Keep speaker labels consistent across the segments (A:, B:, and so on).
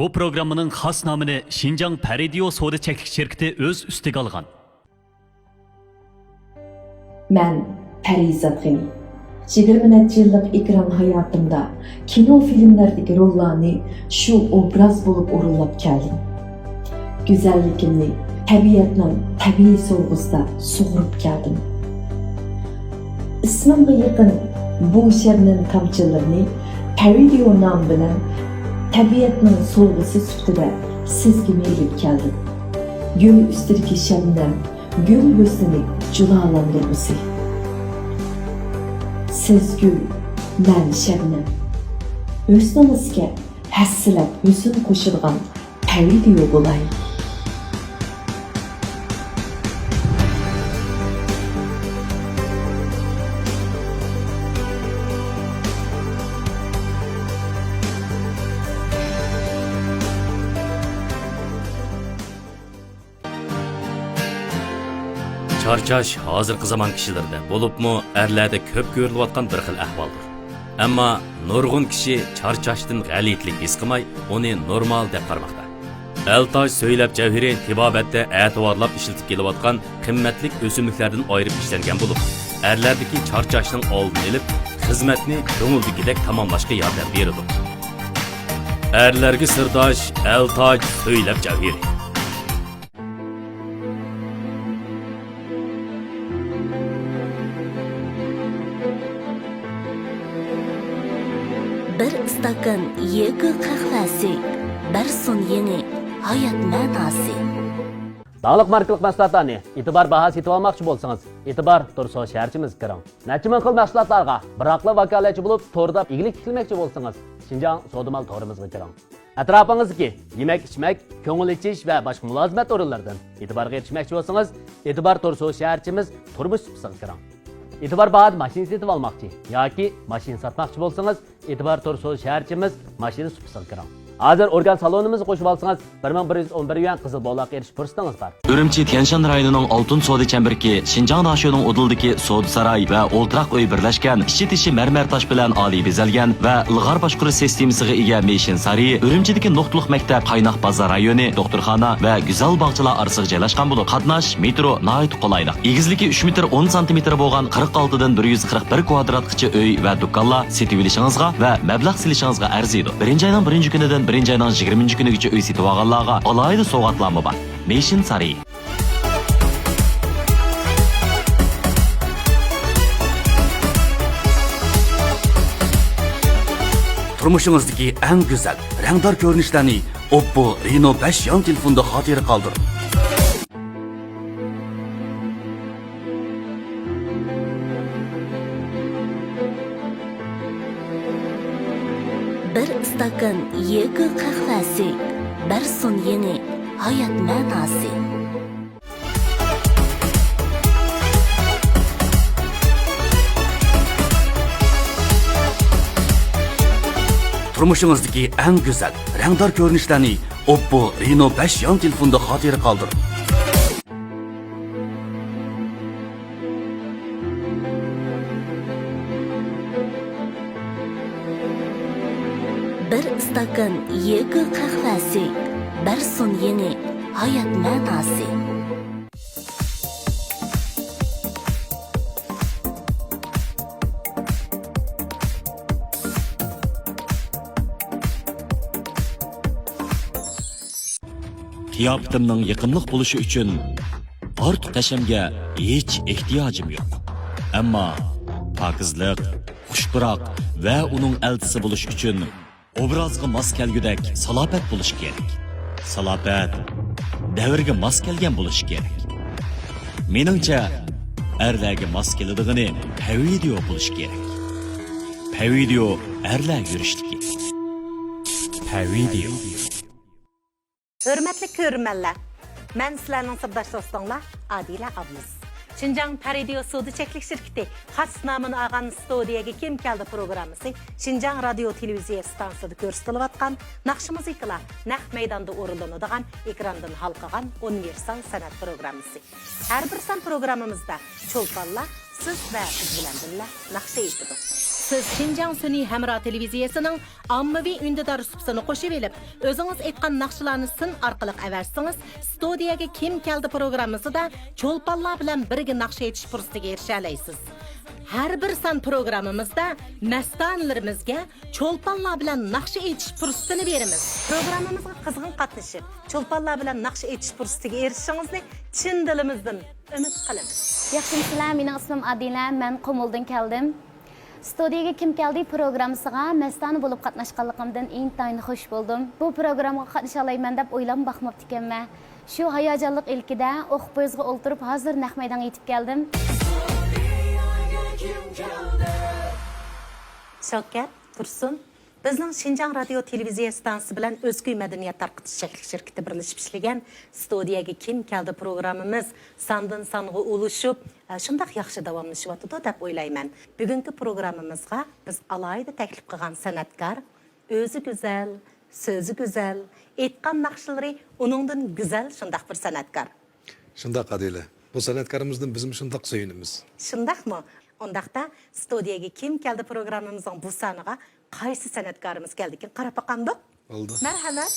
A: Bu programmanın xas namını Şinjan Peridio Soda Çeklik şirketi öz üstüge algan.
B: Ben Parizat G'ni. 20 neçə yıllık ekran hayatımda kino filmlerdeki rollarını şu obraz bulup uğurlap geldim. Güzellikimni tabiatning tabiiy soğug'usida sug'urib keldim. İsmimga yaqin bu shabnam tomchilarini Peridio nom bilan tabiatning so'g'usi sifatida sizga melib keldim. Gül ustidagi shabnam gül husnini jalolantirgusi. Siz gül, ben shabnam. Husnimizga hassilab husn qo'shilgan Peridio bo'lay.
C: Charchash hozirgi zamon kishilarda, bo'libmi erlarda ko'p ko'rilayotgan bir xil ahvoldir. Ammo nurg'un kishi charchashdan g'alitlik his qilmay, uni normal deb qaramoqda. Eltoj so'ylab javhiri tibobatda e'tiborlab ishlatib kelayotgan qimmatli o'simliklardan ayirib ishlangan bo'lib, erlardagi charchashning oldini olib, xizmatni ko'ngildagidek tamomlashga yordam beradi. Erlarga sirdosh Eltoj so'ylab javhiri.
D: Bir istakan yegi qahvasi, bir son yeni hayat ma'nosi.
E: Dağlık markalık mahsulotlarni itibar bahası etib almoqchi bo'lsangiz, itibar Turso shaharchimiz kiring. Necha ming xil mahsulotlarga biroqli vakolatchi bo'lib, to'rda ig'lik tikilmoqchi bo'lsangiz, Şinjan So'dimal to'rimizga kiring. Atrofingizdagi yemak-ichmak, ko'ngil ichish va boshqa mulozimat o'rinlaridan itibarga erishmoqchi bo'lsangiz, itibar Turso shaharchimiz turmush supsiga kiring. İtibar bahad maşin setib almoqchi yoki maşin satmoqchi bo'lsangiz, itibar Turso shaharchimiz mashina supsiga kiring. Hozir organ salonimizni qo'shib olsangiz 1111 yuan qizil bog'liqqa erishish fursatingiz bor.
F: Ürümçi Tianshan rayonining Oltin Soda Chembirki, Şinjan Nashoning Udildagi Soda saroy va o'ltiraq uy birlashgan, ichi tishi marmar tosh bilan oliy bezalgan va ilg'or boshqaruv sistemasiga ega Meshin Sari, Ürümchidagi Nuqtliq maktab, Qaynoq bozor rayoni, doktorxona va go'zal bog'chalar orasiga joylashgan bo'lib, qatnash metro nihoyat qulaylik. Egizligi 3 metr 10 sm bo'lgan 46 dan 141 kvadratgacha uy va do'konlar setib olishingizga va mablag' silishingizga arziydi. Birinchi oyning birinchi kunidan birinchi ayning 20 kunigacha uy setib olganlarga alohida sovg'atlarmi bor. Meshin Sari.
C: Turmushingizdagi eng go'zal, rangdor ko'rinishlarni Oppo Reno 5 yon telefonda xotira qoldiring.
D: Bir istakan yegi qahvasi, bir son yeni hayat ma'nosi.
C: Turmushingizdagi eng go'zal, rangdor ko'rinishlarni Oppo Reno 5 yon telefonda xotira qoldiring.
D: Bir istakan yegi qahvasi, bir son yeni hayat ma'nosi.
F: Qiyofatimning yaqinliq bo'lishi uchun ortiq tashamga hech ehtiyojim yo'q. Ammo pokizlik, xushbiroq va uning eltisi bo'lish uchun obrazga mos kelgudek salobat bo'lish kerak. Salobat davrga mos kelgan bo'lish kerak. Meningcha erlarga mos keladigan Peridio bo'lish kerak. Peridio erlar yurishligi. Peridio.
G: Hürmetli körünmenler, ben sizlerinin sırdaş dostlarla Adile abimiz. Şinjan Peridio Soda Çeklik şirketi xas namını ağan ستودىيەگە kim keldi programmısı Şinjan Radyo Televiziya stansiyasida ko'rsatilib atқан, naqshimizga naq maydonda o'rinlanadigan ekrandan halqagan universal san'at programmasi. Har bir san programmamizda cho'lponlar siz va biz bilan birga naqsha etadi. Siz Şinjan Sünni Hamra televiziyasının ammaviy ündidar supsini qo'shib elib, o'zingiz aytgan naqshlarni sin orqali avarsangiz, studiyaga kim keldi programmasida cho'lponlar bilan birga naqsh aytish fursatiga erisha olasiz. Har bir san programmamizda mastanlarimizga cho'lponlar bilan naqsh aytish fursatini beramiz. Programmamizga qizg'in qatnashib, cho'lponlar bilan naqsh aytish fursatiga erishishingizni chin dilimizdan umid qilamiz.
H: Yaxshimsizlar, mening ismim Adila, men Qumuldan keldim. Studiyaga kim keldi programmasiga mastani bo'lib qatnashganligimdan intayin xush bo'ldim. Bu programmaga qatnasha olayman deb o'ylab baxmabdi ekanman. Shu hayajonli ilkida o'qib poyizga o'ltirib, hozir naq maydonga yetib keldim.
G: Shavkat, Tursun, bizning Şinjan radio televiziya stansiyasi bilan O'zguy madaniyat tarqitish shirkati birlashib ishlagan studiyaga kim keldi programmamiz sandan sanga ulashib, shunday yaxshi davomlashyapti deb o'ylayman. Bugungi programmamizga biz alohida taklif qilgan san'atkor, o'zi go'zal, so'zi go'zal, aytgan naqshlari uningdan go'zal shunday bir san'atkor.
I: Shunday Adila. Bu san'atkorimizdan bizim shunday suyunimiz.
G: Shundaymi? Ondaqda studiyaga kim keldi programmamizning bu soniga qaysi san'atkorimiz keldi ekan qarab boqandik.
I: Oldu.
G: Marhamat.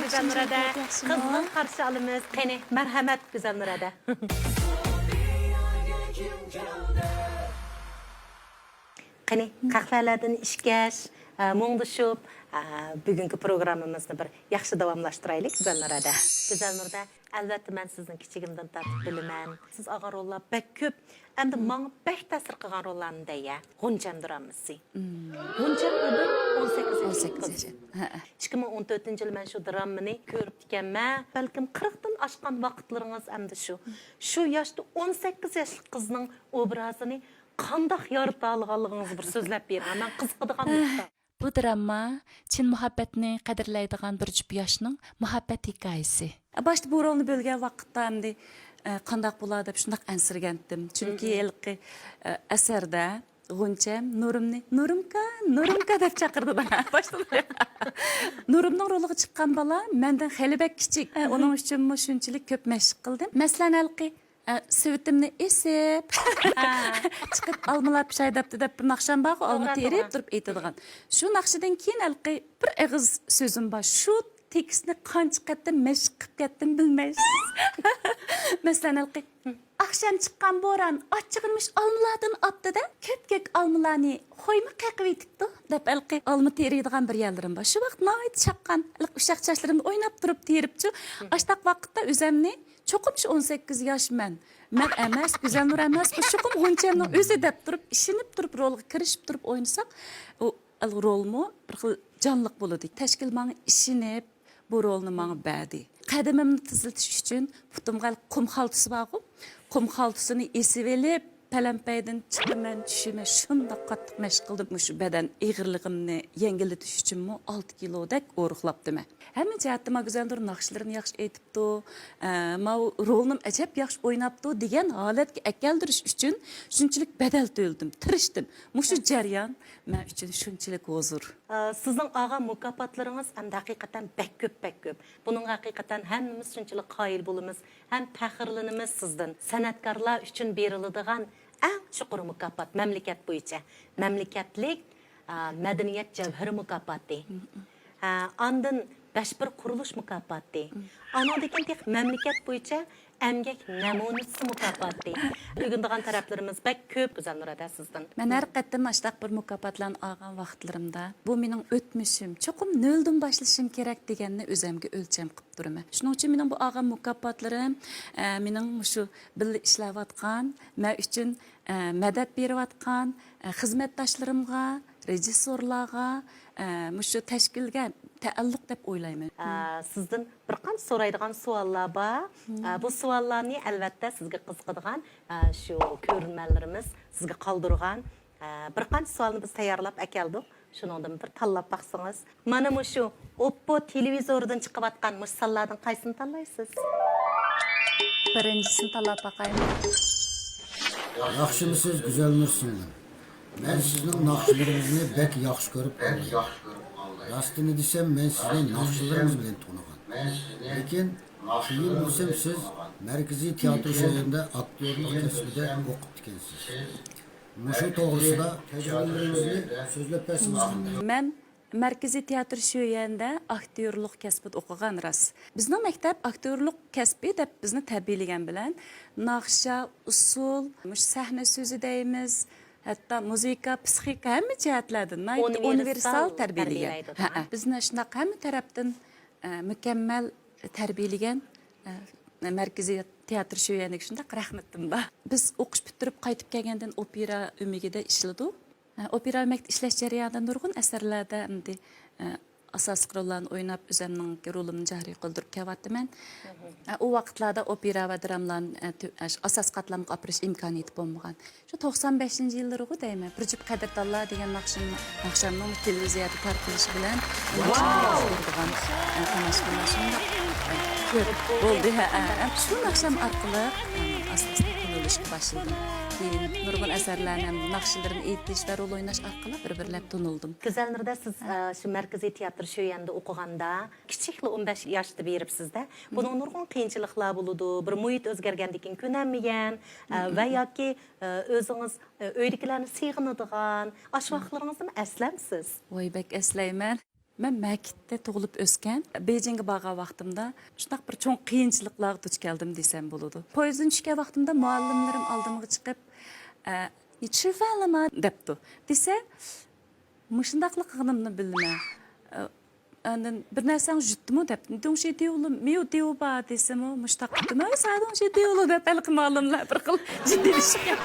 G: Güzelnur'da kızgın karşı alımız. Qani, merhamet Güzelnur'da. Qani, qahvalardan ishkash, muңдышып, bugungi programmamizni bir yaxshi davomlashtiraylik Güzelnur'da. Güzelnur'da albatta men sizning kichigimdan tortib bilaman. Siz olgan rollar bek ko'p. Endi menga bek ta'sir qilgan rollarni deya. G'uncham dramasi. G'uncham 18 yosh. 2014-yil men shu dramani ko'rib ekanman. Balkim 40 dan oshgan vaqtlaringiz endi shu. Shu yoshda 18 yoshli qizning obrazini qanday yorita olganligingizni bir so'zlab bering. Men qiziqadigan nuqta.
J: Bu drama chin muhabbatni qadrlaydigan bir jup yoshning muhabbat hikoyasi. Boshda bu rolni bo'lgan vaqtda endi qanday bo'ladi deb shunday ansirgandim. Chunki ilqi asarda G'uncham Nurimka deb chaqirdi bana. Boshda Nurimning roliga chiqqan bola mendan xelibak kichik. Uning uchun shunchalik ko'p mashq qildim. Masalan ilqi Svetimni esib chiqib almalab shaydabdi deb bir naqsham bor, olma terib turib aytadigan. Shu naqshidan keyin alqi bir og'iz so'zim bor. Shu tekstni qancha qatda mashq qilib ketdim bilmaysiz. Masalan alqi Akşam chiqqan bo'ron ochig'imish olmalardan opdida ko'p-ko'p olmalarni qo'yma qaqib etibdi deb alqi olma teriydigan bir yerlarim bor. Shu vaqt noit chaqqan ushaq chachlarimni o'ynab turib teribchi. Ashtaq vaqtda o'zimni cho'qim 18 yoshman. Men emas, Güzelnur emas, bu cho'qim G'unchamning o'zi deb turib, ishinib turib rolga kirishib turib o'ynasak, u rolmu bir xil jonliq bo'ladi. Tashkil menga ishinib bu rolni menga berdi. Qadamimni tiziltish uchun putimga qum xaltasi bor. Qum xaltasini esib elib, palampaydan chiqaman, tushiman, shunda qattiq mashq qildim. Shu badan ig'irligimni yengillatish uchunmi 6 kilodak o'riqlabdim. Hamma jihatda Güzelnur naqshlarini yaxshi aytibdi, ma rolni ajab yaxshi o'ynabdi degan holatga akeldirish uchun shunchalik badal to'ldim, tirishdim. Shu jarayon men uchun shunchalik huzur.
G: Sizning olgan mukofotlaringiz ham haqiqatan bek ko'p. Buning haqiqatan hammamiz shunchalik qoyil bo'lamiz, ham faxrlanamiz sizdan. San'atkorlar uchun beriladigan eng chuqur mukofot mamlakat bo'yicha mamlakatlik madaniyat javhari mukofoti. Ondan bir qurilish mukofoti. Anodagi mamlakat bo'yicha emgak namunasi mukofoti. Uyg'undigan taraflarimiz bek ko'p Güzelnur'da sizdan.
J: Men har qattam ashtaq bir mukofotlarni olgan vaqtlarimda bu mening o'tmishim, cho'qim noldan boshlashim kerak deganni o'zimga o'lcham qilib turaman. Shuning uchun mening bu olgan mukofotlarim mening shu birga ishlayotgan, men uchun madad berayotgan xizmatdoshlarimga, rejissorlarga, shu tashkilga taalluq deb o'ylayman.
G: Sizdan bir qancha so'raydigan savollar bor. Bu savollarni albatta sizga qiziqadigan shu ko'rmanlarimiz sizga qoldirgan bir qancha savolni biz tayyorlab akeldik. Şunundan bir tanlap baksanız. Mana şu Oppo televizordan çıkıp atkan mıssallardan kaysını tanlaysınız?
J: Birincisini tanlap bakayım.
K: Yaxşımısınız, güzəlnur singlim. Mən sizin naxçılarınızı bək yaxşı görüb qaldım. Rastını desem, mən sizin naxçılarınız bilen tanıgan. Lekin, keyin bilsem siz Mərkəzi Teatr şəhərində aktyorluq kəsbində oqub dikensiz. Muşu toğrusida təcrübələrinizi sözləb bərsiniz.
J: Mən Mərkəzi Teatr şöyəndə aktyorluq kəsbində oxuğan ras. Bizning maktab aktyorluq kəsbi deb bizni tərbiyələyən bilən naxşa, usul, sahna sözü deyimiz, hətta muzika, psixika həmmə cəhətlərdən universal tərbiyələyən. Bizni şundaq həmmə tərəfdən mükəmməl tərbiyələyən Mərkəzi Teatr şöyəndəki şundaq rəhmətim var. Biz oqış bitirib qayıtıb gəlgəndən opera ümigida işlədik. Opera məktəb işləş jarayonida nurg'un asarlarda asosiy rollarni o'ynab o'zimning rolimni joriy qildirib kelyapman. U vaqtlarda opera va dramalarni asos qatlamga olib kirish imkoniyati bo'lmagan. Shu 95-yillarga deyman. Bir jup qadrdonlar degan naqshamning televiziyada tarqalishi bilan bo'ldi. Shu naqsham orqali asosda tanilishga boshladim. Nurg'un asarlarni, naqshlarni aytish va rol o'ynash orqali bir-birlab tanildim.
G: Güzəlnurda siz şu Mərkəzi Teatr şöyəndə oxuğanda kiçikli 15 yaşda beribsizdə. Bunun nurg'un qiyinchiliklar bo'ladi. Bir muhit o'zgargandan ko'nanmagan va yoki o'zingiz uydagilarni siyg'inadigan ash vaqtlaringizni aslamsiz?
J: Voy bak aslayman. Mən Məkkədə doğulub öskən, Beyjingə barğan vaxtımda şundaq bir çoğ qiyinçiliklarga duch keldim desəm boladı. Poyezddan tushgan vaxtımda muallimlarim oldimga chiqib, "Nechifalama" debdi. Desa, mushundaqlik qilganimni bilmay. Ondan bir narsani jutdimi deb, "Dongshi deyulim, me'u deyuba" desam, "Mushtaq qildim, "Sa dongshi deyulu" deb balki muallimlar bir xil jiddiylashigan.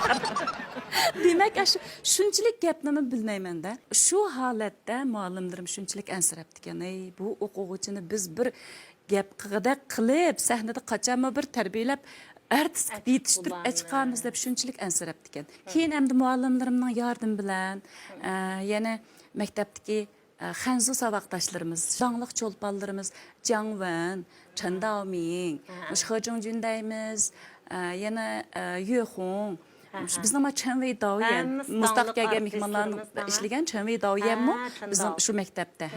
J: Demek şunçilik gapni bilmayman-da. Şu holatda muallimlarim shunchalik ansirabdi ekan. Bu o'quvchini biz bir gap qilib, sahnada qachonmi bir tarbiyalab artist qilib yetishtirib chiqamiz deb shunchalik ansirabdi ekan. Keyin endi muallimlarimning yordami bilan yana maktabdagi Xanzu savaqdaşlarımız, Zhanglik cho'lponlarimiz, Jangwan, Chen Daoming, He Zhongjun deymiz, yana Yuehong, bizning Chenwei Daoyan, mustaqilga mehmonlarni ishlagan Chenwei Daoyanmi bizning shu maktabda.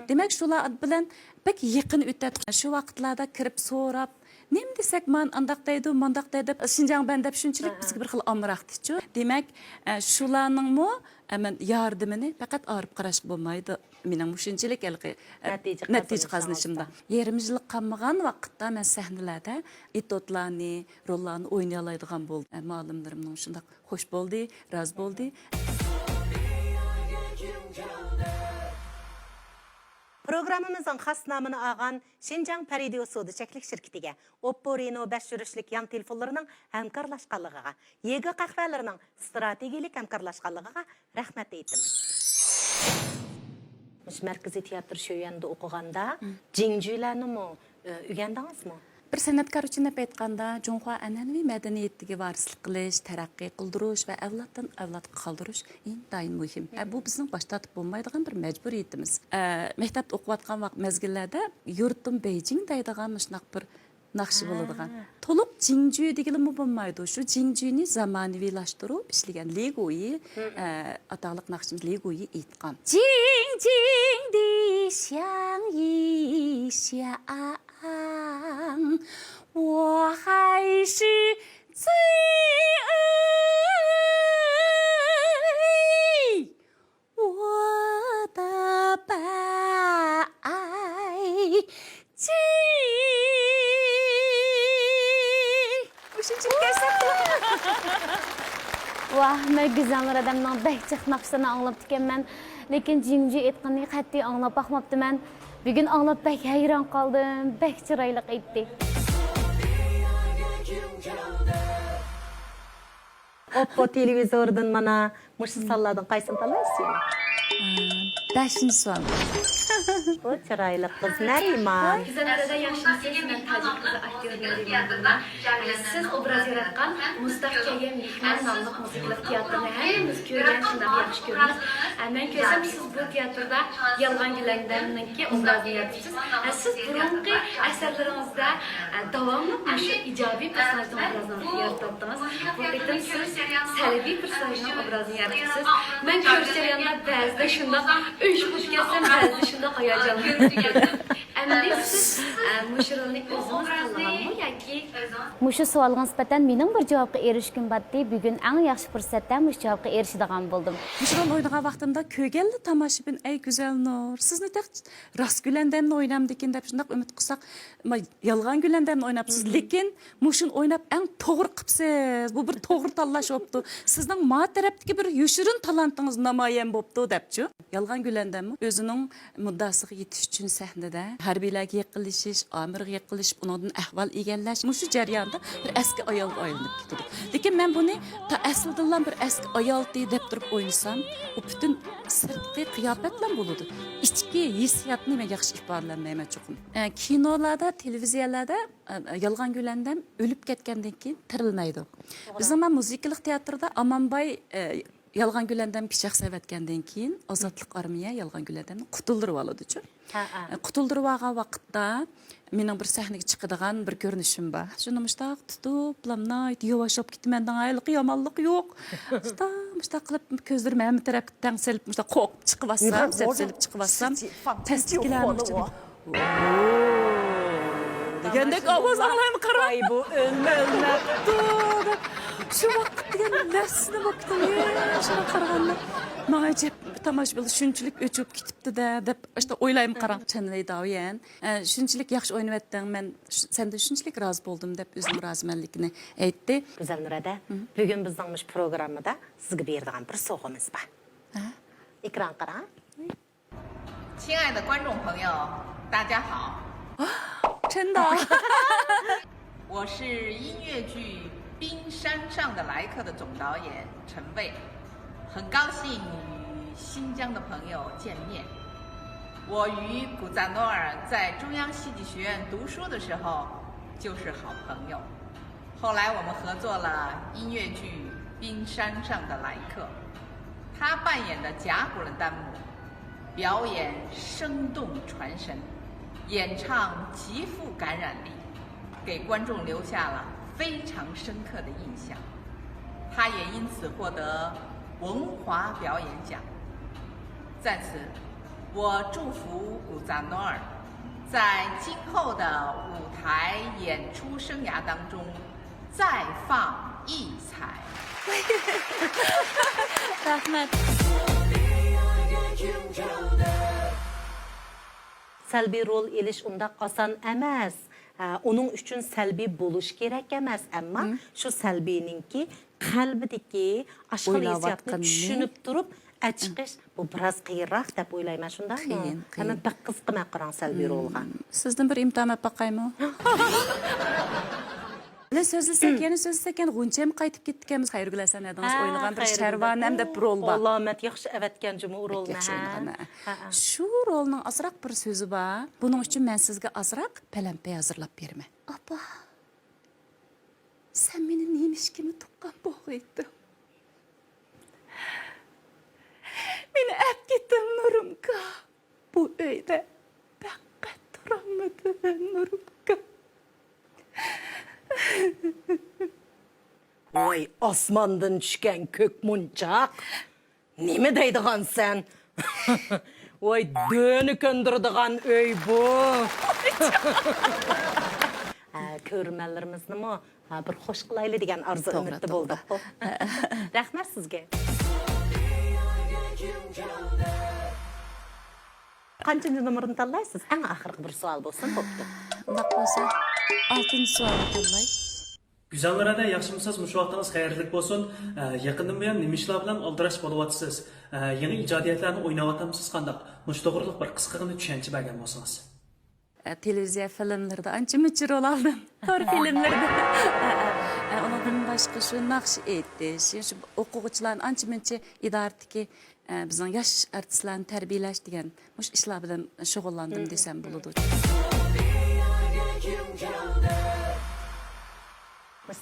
J: Demak, shular bilan bak yaqin o'tadi. Shu vaqtlarda kirib so'rab, "Nem desek man andaq deydi, mandaq deydi" Şinjan ben deb shunchalik bizga bir xil amroqdichu. Demak, shularningmi aman yordamini faqat orib qarashga bo'lmaydi. Mening shunchalik natija qozonishimda. Yarim yil qolmagan vaqtda men sahnalarda etotlarni, rollarni o'ynay oladigan bo'ldim. Muallimlarimning shunday xush bo'ldi, rozi bo'ldi.
G: Programımızın xas namını ağan Şinjan Radio Sodacheklik şirketiga, Oppo Reno 5 yurishlik yan telefonlarının hamkorlashganligiga, yegi qahvalarının strategik hamkorlashganligiga rahmat aytamiz. Mərkəzi Teatr şöyəndə oxuğanda jinjularni o'rgandingizmi?
J: Bir san'atkor uchun aytganda, Jonghua an'anaviy madaniyatiga varislik qilish, taraqqiy qildirish va avloddan avlodga qoldirish intayin muhim. Bu bizning bosh tortib bo'lmaydigan bir majburiyatimiz. Maktabda o'qiyotgan vaqt mezgillarda yurtim Beyjing deydigan shunaq bir naqshi bo'ladigan. To'liq jingju deganimi bo'lmaydi. Shu jingjuni zamonaviylashtirib ishlagan Legoyi, ataliq naqshimiz Legoyi aytgan. Jing jing di xiang yi xiang 我还是最爱我的白金。
H: Vah, mən güzəlnur adamdan bəhcək naqsını anlap dikən lekin jinju etqanını qat'iy anlap baxmapdı mən. Bugün anlap bək hayran qaldım, bək çırayliq etdi.
G: Oppo televizordan mana muşsallardan qaysını tanlaysiz?
J: 5-ci sual.
G: O çırayliq qız Nariman.
L: Güzəllərdə yaşasınız, mən Tacik qızı aktyorları yardımda. Siz obraz yaratqan Mustaqilga Mehman namlıq musiqilik teatrını həmimiz görən şundan yaxşı görünüz. Ben görsem siz bu tiyatroda Yalgan Gülen'deki obrazını yapıyorsunuz. Siz burunki eserlerinizde devamlı şu icabi personajın obrazını yarattınız. Bu qitim siz sələbi personajın obrazını yarattınız. Ben görüşlerinde bazıda şundan üç buçuk kessem bazıda şundan hayacanlı görünüyorum. Əməlli siz muşu rolunu özünüz tanlaganmı yoki?
H: Muşu savolga nisbatan mening bir javobga erishgim batdi. Bugun eng yaxshi fursatda mush javobga erishadigan bo'ldim.
J: Muşu rol oynagan vaqtimda kögelli tamaşibin ey güzelnur. Sizni tek rast gülendemni oynamdikin dep şundaq ümit qilsak, yalgan gülendemni oynapsız. Lekin muşun oynap eng to'g'ri qipsiz. Bu bir to'g'ri tanlash bo'pti. Sizning ma tarafdagi bir yoshirin talantingiz namoyon bo'pti depchi. Yalgan gülendemmi o'zining muddasiga yetish uchun sahnada harbiylarga yiqilishish, amirga yiqilish, undan ahvol egallash, mushu jarayonda bir eski ayolga aylanib ketdi. Lekin men buni ta aslidan bir eski ayol deb turib o'ynasam, u butun sirtqi qiyofat bilan bo'ladi. Ichki hissiyotni men yaxshi ifodalayman cho'qim. Kinolarda, televiziyalarda yalgan gülendem o'lib ketgandan keyin tirilmaydi. Bizning muzikalik teatrda Amanbay Yalgan Gülendem pichaq savatgandan keyin ozodlik armiya Yalgan Gülendemni qutuldirib oladi-chi. Qutuldirib olgan vaqtda mening bir sahnaga chiqadigan bir ko'rinishim bor. Shuni mushtaq tutib, lamnayt yavaşlab ketmandan ayliq yomonlik yo'q. Mushtaq qilib ko'zlarim hamma tarafga tangsilib, mushtaq qo'q chiqib olsam, sepsilib chiqib olsam, tasdiqlanmoqchi. Degandek ovoz anglaymi qarang. Ay bu o'lmabdi. Şu vaqt degan narsani vaqtim shuna qaraganda menga jep tomoshabin shunchalik o'chib ketibdi-da deb işte o'ylayman qarang. Chanlay daviyan shunchalik yaxshi o'ynayotding, men sendan shunchalik rozi bo'ldim deb o'zim rozimanlikni aytdi.
G: Güzəlnur ada, bugun bizning programmada sizga beradigan bir sovg'amiz bor. Ekran qarang.
L: 亲爱的观众朋友，大家好。
J: 真的。
L: 我是音乐剧《冰山上的来客》的总导演陈蔚，很高兴与新疆的朋友见面。我与古赞诺尔在中央戏剧学院读书的时候就是好朋友，后来我们合作了音乐剧《冰山上的来客》，他扮演的甲骨文旦母，表演生动传神，演唱极富感染力，给观众留下了非常深刻的印象，他也因此获得文华表演奖。在此，我祝福古赞诺尔在今后的舞台演出生涯当中再放异彩。
J: Rahmet.
G: Salbiy rol elish undaq oson emas. Onun üçün səlbi buluş kerak emas, amma şu səlbiyninki qalbidagi aşkın hissiyatni tushunib turib chiqish bu biroz qiyinroq deb o'ylayman, shundaymi? Hamma bir qiziqmay qarang səlbiy rolga.
J: Sizdan bir imtihon olib boqaymi? Lə sözləsək, yəni Ğunçam qaytib ketdikimiz xayr güləsən ediniz oynagan bir Şərvan həm də bir rol var.
G: Alamet yaxşı əvətgan cümə rolunu.
J: Şu rolun azraq bir sözü var. Bunun üçün mən sizə azraq pələmpə hazırlab bermə. Apa, sən məni neymiş kimi tuqqan boğuydun. Məni əp getdin Nurumka. Bu öydə bəqqət duranmadı Nurumka.
G: Oy, osmandan tushgan ko'k munchoq. Nima deydigan sen? Oy, döni ko'ndiradigan uy bu. Ko'rmanlarimizni bir xush qilayli degan arzu umidda bo'ldik. Rahmat sizga. Qancha nomerni tanlaysiz? Eng oxirgi bir savol bo'lsin, bo'pti.
J: Undaq bo'lsa, 6-savolni tanlay.
M: Güzəllərdə yaxşımısınız, muş vaxtınız xeyirlik olsun. Yaqından buyon nima ishlar bilan aldirash bo'lyapsiz? Yangi ijodiyatlarni o'ynayapsizmi qandaq? Mush to'g'riliq bir qisqagina tushuncha bergan bo'lsangiz.
J: Televiziya filmlərdə ancha-muncha rol aldım. Tor filmlərdə. Ondan başqa şu naqsh etish, şu o'quvchilarni ancha-muncha idoradagi bizning yosh artistlarni tarbiyalash degan mush ishlar bilan shug'ullandim desam bo'ladi.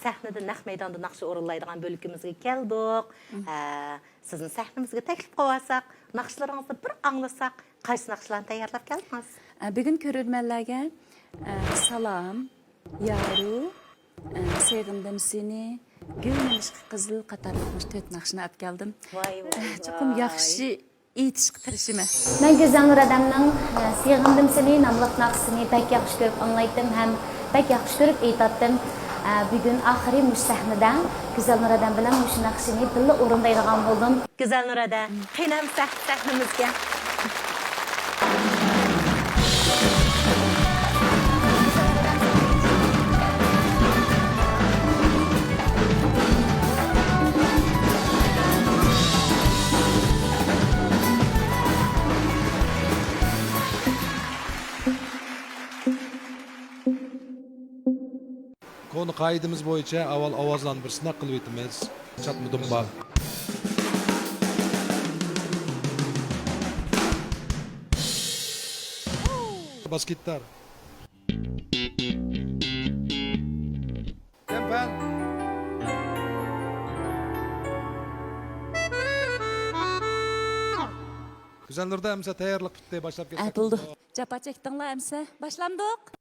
G: sahnada naq maydonda naqsh o'rinlaydigan bo'lkimizga keldik. Sizning sahnamizga taklif qilsak, naqshlaringizni bir anglasak, qaysi naqshlarni tayyorlab keldingiz?
J: Bugun ko'rurmanlarga salom, yaru, sevgindim seni, gülmüş qızıl qatarlıq 4 naqshni olib keldim. Çoxum yaxshi aytishga tirishim.
H: Men Güzəlnur adamның sevgindim seni namlıq naqshini bək yaxshi ko'rib anglaydım, ham bək yaxshi ko'rib aytatdım. Bugün axiri mush sahnada Güzəlnur adam bilan mush naqshini birga o'rindaydigan bo'ldim.
G: Güzəlnur ada, qinam sahnamizga.
I: Konu kaydımız boyunca avval avazlan bir sınav kılıp etimiz. Çatmadım bak. Bas gitar. Tempen. Güzəlnurda əmsə tayarlıq bitdi, başlap geçsek.
J: Buldu. Capa çekdinler əmsə. Başlandık.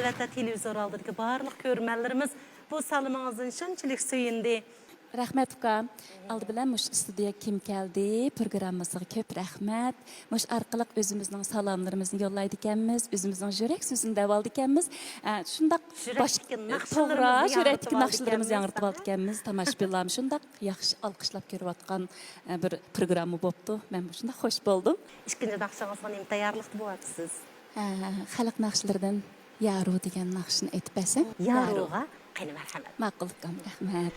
G: Albatta televizor aldırki barlıq görmənlərimiz bu salımınızın şunçilik söyündi.
J: Rahmet uka. Aldı bilen muş stüdyoya kim geldi? Programmasiga köp rahmet. Muş arqılıq özümüzün salamlarımızı yollaydı ikənmiz, özümüzün jürek sözünü devaldı ikənmiz. Şundaq toğra, jürekdiki nakşılarımızı yanırtıp aldı ikənmiz. Tamaşbirlarım şundaq yaxşı alqışlap görüp atqan bir programı boptu. Ben bu şundaq hoş buldum.
G: İkinci nakşınızga nem tayarlıqdı bu atsız?
J: Xalq nakşılardan Yaru degen nakşını etip bəsəm.
G: Yaruğa qeni mərhəmət.
J: Maqılıqam, rahmet.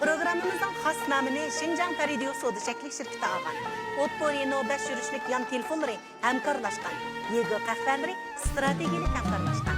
G: Programımızın xas namını Şinjan Radio Soda Çeklik şirketi alğan. Otpori növbət sürüşlük yan telefonları həmkarlaşqan. Yego qəhvələri strategiyalik həmkarlaşqan.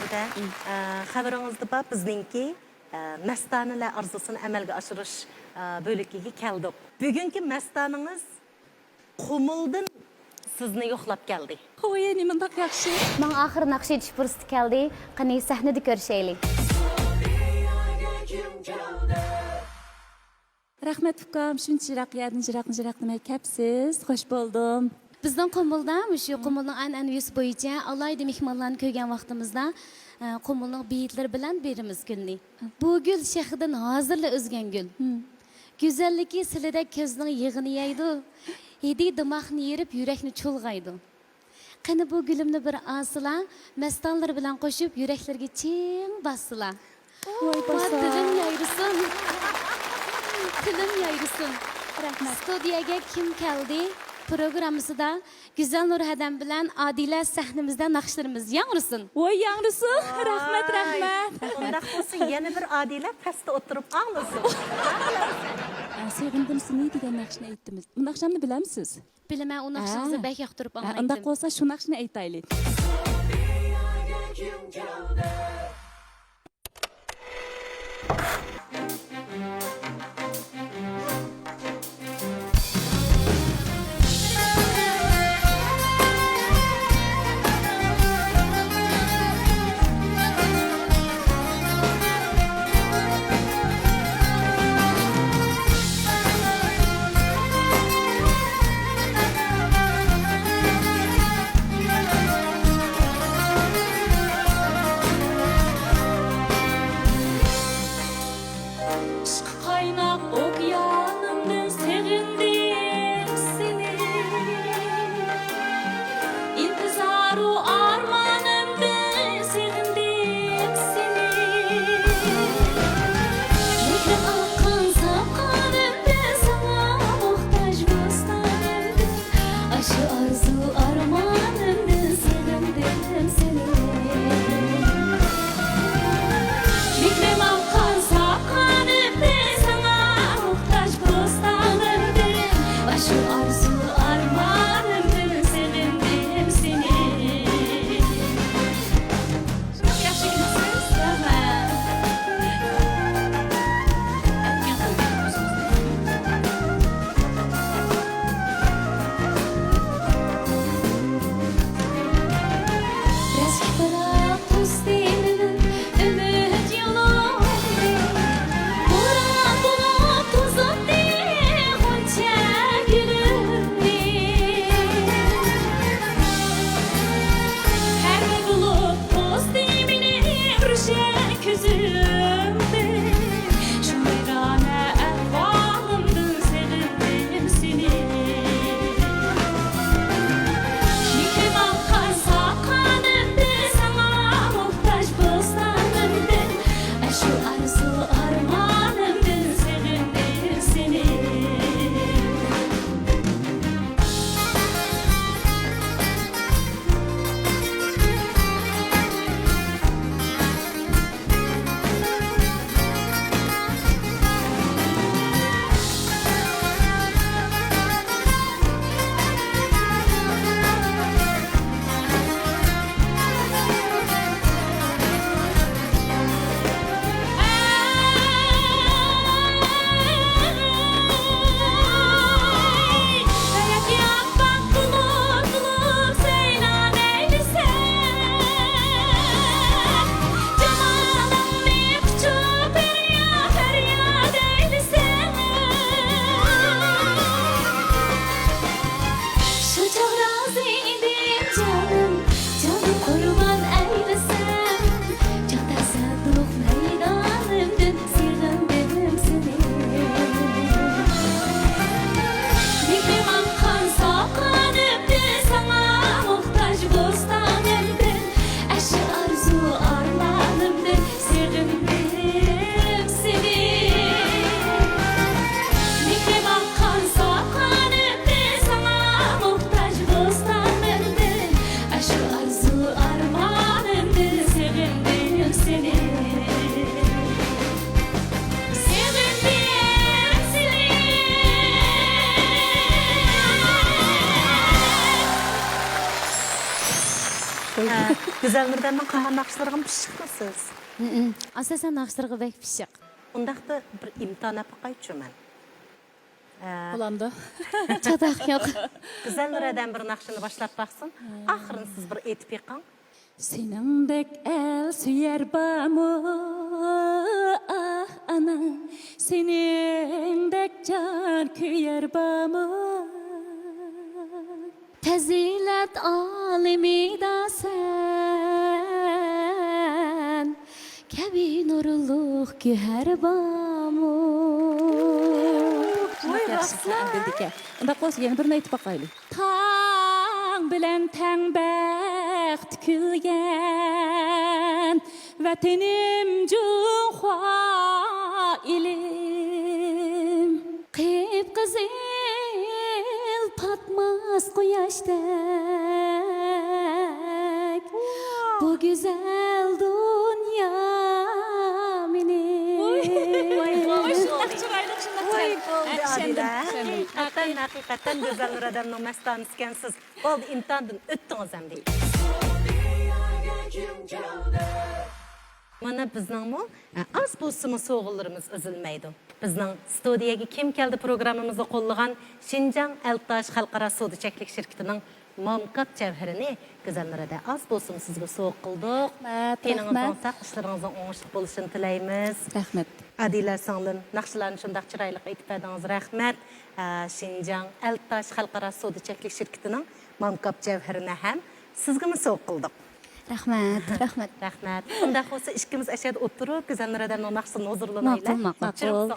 G: Kəldədə xəbərinizdə var, bizninki məstanələr arzusunu əməlgə aşırış bölüküge keldik. Bugünkü məstanınız Qumuldan sizni yoxlab geldi.
J: Oy, nimandaq yaxşı.
H: Mən axır naqş etiş fürsəti gəldi. Qani səhnədə görüşəylik.
J: Rəhmət ukam, şunçaq yerdən jiraq-jiraqlamay kəpsiz. Xoş buldum.
H: Bizdən Qumulda, şu Qumulun ənənəvisi boyunca alayda mehmanlarını köyən vaxtımızda Qumulun beyitləri bilən birimiz gülni. Bu gül şəxdən hazırla özgən gül. Güzelliki silidək közünün yığını yaydı. Hedi dimaqni yerib yürekni çulğaydı. Qani bu gülümni bir asıla, məstanları bilan qoşub yüreklərə çiң basıla.
J: Oy basa.
H: Dilim yayrısın. Dilim yayrısın. ستودىيەگە kim keldi? Programmısiدا Güzəlnur hədəm bilən Adilə səhnimizdə naxışlarımız yanrısın.
J: Oy yanrısın. Rəhmət, rəhmət.
G: Ondaq olsun, yeni bir Adilə pəstə oturup ağlasın.
J: Sevindim, seni degan naxshni aytdimiz. Bu naxshamni bilamsiz?
H: Bilaman, u naxshingizni bək yoqtirib anglaydim.
J: Undaq bo'lsa shu naxshni aytaylik.
G: Güzəlnurdan qalan naxışlarına pişiqmisiz?
H: Asasən naxışlarga bək pişiq.
G: Ondaqda bir imtahan yapaqayçı mən.
J: Bulamdı.
H: Çataq yox.
G: Güzəlnurdan bir naxışını başlap baxsın. Axırın siz bir etip yıqan.
J: Senindek el süyer bamı ah ana, senindek can küyer bamı.
H: Təzilat alemida sən, kəbi nurluq güher bamu.
J: Unda qo'sh yana birini aytib boqaylik. Tang bilan tang baxt kulgan vatanim Junxo ilim. Qip-qizil patmas quyoşdek bu güzel dünya
G: Hakikaten Güzəlnur adamның məstanı siz. Oldu imtihandan öttünüz hem değil. Mana bizning az bo'lsa so'g'illarimiz uzilmaydi. Bizning studiyaga kim keldi programmamizni qo'llagan Şinjan Eltaş xalqaro sudachaklik shirkatining mamkat cavharini Güzəlnurda az bo'lsa sizga so'q qildik. Teningizning saq ishlaringizning o'ngishli bo'lishini tilaymiz.
J: Rahmat.
G: Adila singlim, naqshlarni shundaq chiroyli aytib berdingiz. Rahmat. Şinjan Eltaş xalqaro sudachaklik shirkatining mamkat cavharini ham sizga so'q qildik.
H: Rahmat.
G: Rahmat. Undaq olsa ikkimiz aşağıda oturup Güzəlnurdan naqshini huzurlanaylik.
H: Maqul.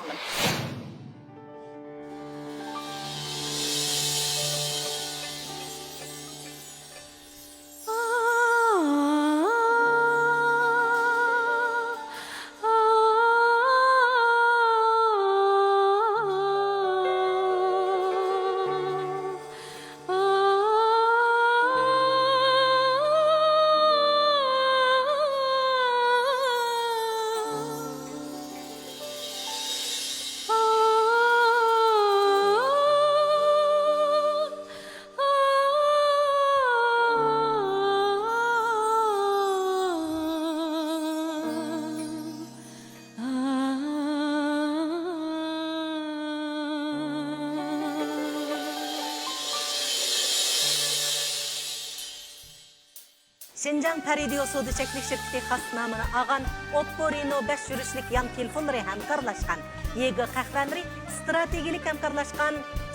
G: Şinjan Radio sudachaklik shirkati xas namini olgan Opporino 5 yurishlik yan telefonlari hamkorlashgan. Yegi qahvanlari strategik hamkorlashgan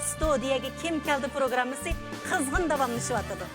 G: Studiyaga kim keldi programmasi qizg'in davomlashyapti.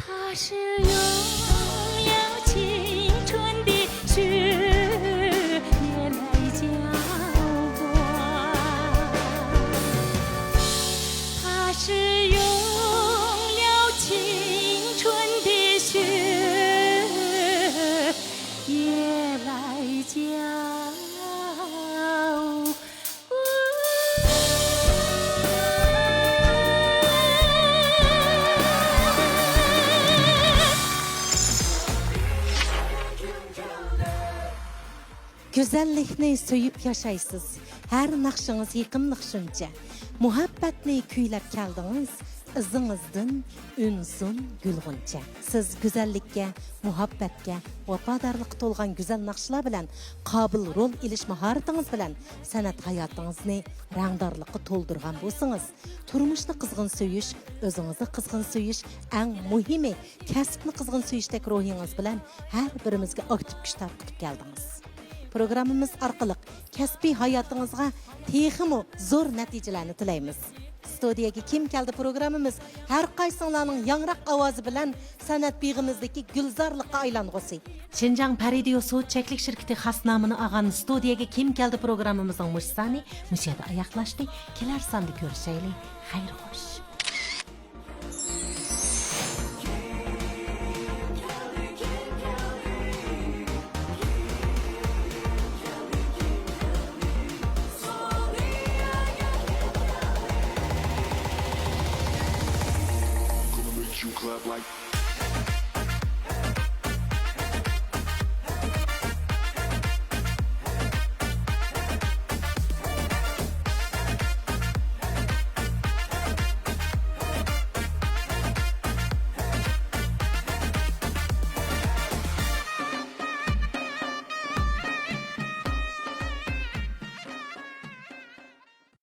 D: 它是拥有青春的雪也来浇灌，它是拥有青春的雪也来浇灌。
G: Güzellikni söyüp yaşaysız. Her nakşınız yıkımlık şunca. Muhabbetni küylep keldiniz. Izınızdan ünsün gülgünce. Siz güzellikке, muhabbetke, vafadarlık tolgan güzel nakşılar bilen, kabil rol iliş maharetiniz bilen, sanat hayatınızını rangdarlıkı toldurgan bolsanız, turmuşni kızgın söyüş, özünüzü kızgın söyüş, en muhimi kasbni kızgın söyüştek ruhiniz bilen her birimizge aktif güç tartib geldiniz. Programımız arqılıq kəsbi hayatınızga teximi zor neticelerni tilaymiz. Studiyəgə kim keldi programımız her qaysınlarning yangraq ovozi bilan sanat beg'imizdagi gulzorlikqa aylanğusi. Şinjan Paradiyo So'z cheklik shirkati xas nomini olgan Studiyəgə kim keldi programımızın mushsani mushada oyoqlashdi. Kelar sonda ko'rishaylik. Xayr xo'sh.
N: Clap like